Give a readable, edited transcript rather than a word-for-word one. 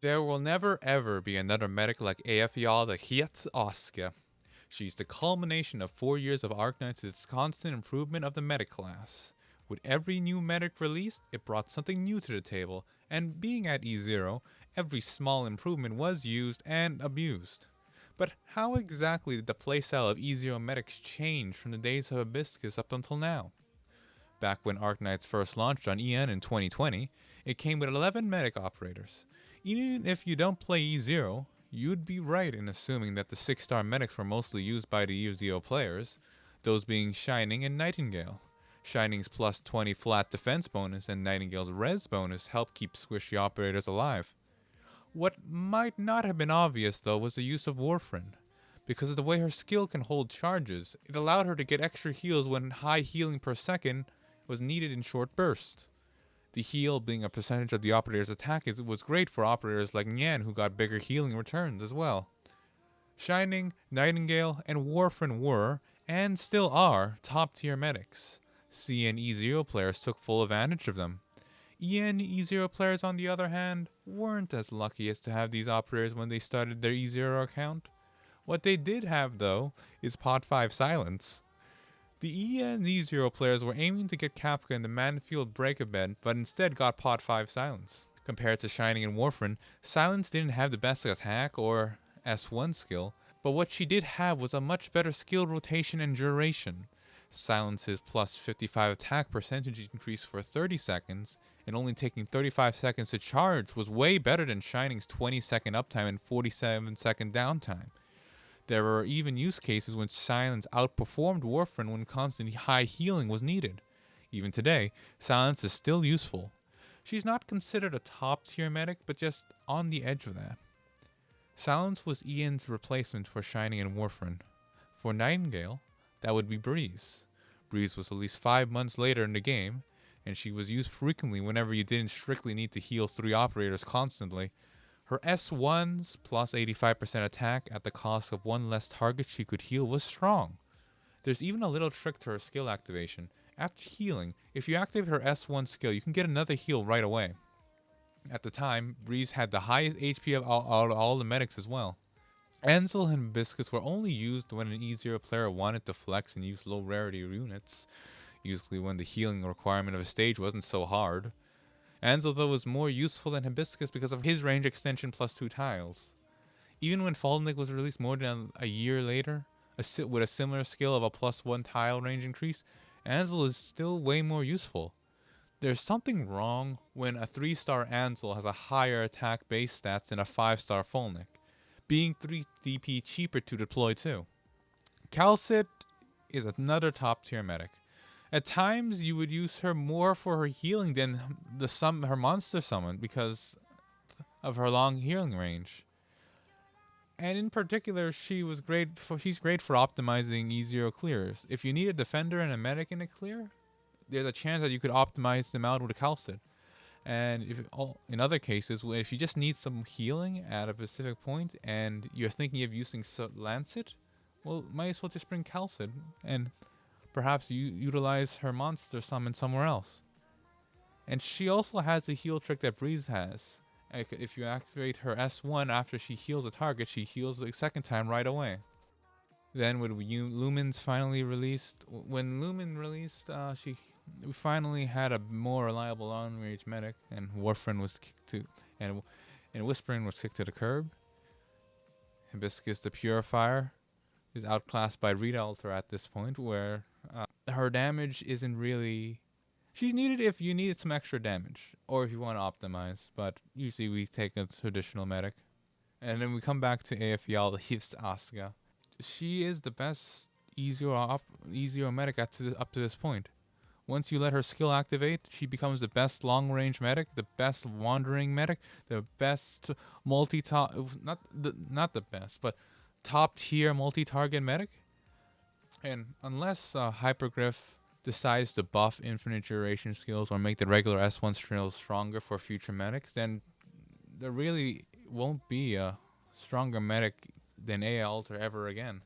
There will never ever be another medic like Eyjafjall the Hiet Oska. She's the culmination of 4 years of Arknights' constant improvement of the medic class. With every new medic released, it brought something new to the table, and being at E0, every small improvement was used and abused. But how exactly did the playstyle of E0 medics change from the days of Hibiscus up until now? Back when Arknights first launched on EN in 2020, it came with 11 medic operators. Even if you don't play E0, you'd be right in assuming that the 6-star medics were mostly used by the E0 players, those being Shining and Nightingale. Shining's plus 20 flat defense bonus and Nightingale's res bonus help keep squishy operators alive. What might not have been obvious though was the use of Warfrin. Because of the way her skill can hold charges, it allowed her to get extra heals when high healing per second was needed in short bursts. The heal being a percentage of the operator's attack was great for operators like Nyan who got bigger healing returns as well. Shining, Nightingale, and Warfrin were, and still are, top tier medics. CN E0 players took full advantage of them. EN E0 players, on the other hand, weren't as lucky as to have these operators when they started their E0 account. What they did have, though, is Pot 5 Silence. The EN E0 players were aiming to get Kafka in the Manfield Break-A-Bed, but instead got Pot 5 Silence. Compared to Shining and Warfrin, Silence didn't have the best attack or S1 skill, but what she did have was a much better skill rotation and duration. Silence's plus 55 attack percentage increase for 30 seconds, and only taking 35 seconds to charge was way better than Shining's 20-second uptime and 47-second downtime. There were even use cases when Silence outperformed Warfrin when constant high healing was needed. Even today, Silence is still useful. She's not considered a top tier medic, but just on the edge of that. Silence was Ian's replacement for Shining and Warfrin. For Nightingale, that would be Breeze. Breeze was at least 5 months later in the game, and she was used frequently whenever you didn't strictly need to heal 3 operators constantly. Her S1's plus 85% attack at the cost of 1 less target she could heal was strong. There's even a little trick to her skill activation. After healing, if you activate her S1 skill, you can get another heal right away. At the time, Breeze had the highest HP of all the medics as well. Ansel and Hibiscus were only used when an E0 player wanted to flex and use low rarity units, usually when the healing requirement of a stage wasn't so hard. Ansel though was more useful than Hibiscus because of his range extension plus 2 tiles. Even when Faldendick was released more than a year later, with a similar skill of a plus 1 tile range increase, Ansel is still way more useful. There's something wrong when a 3-star Ansel has a higher attack base stats than a 5-star Faldendick, being 3 DP cheaper to deploy too. Calcit is another top tier medic. At times, you would use her more for her healing than her monster summon because of her long healing range. And in particular, she's great for optimizing E0 clears. If you need a defender and a medic in a clear, there's a chance that you could optimize them out with a Calcit. And in other cases, if you just need some healing at a specific point and you're thinking of using Lancet, well, might as well just bring Calcit and perhaps you utilize her monster summon somewhere else. And she also has the heal trick that Breeze has. If you activate her S1 after she heals a target, she heals the second time right away. Then when Lumens finally released, she we finally had a more reliable long-range medic, and Warfrin was kicked to, and Whispering was kicked to the curb. Hibiscus the Purifier is outclassed by Rita Alter at this point, where her damage isn't really. She's needed if you needed some extra damage, or if you want to optimize, but usually we take a traditional medic. And then we come back to AFEL, the Hivs Asuka. She is the best easier medic up to this point. Once you let her skill activate, she becomes the best long-range medic, the best wandering medic, the best not the best, but top-tier multi-target medic. And unless Hypergriff decides to buff infinite duration skills or make the regular S1 skills stronger for future medics, then there really won't be a stronger medic than A Alter ever again.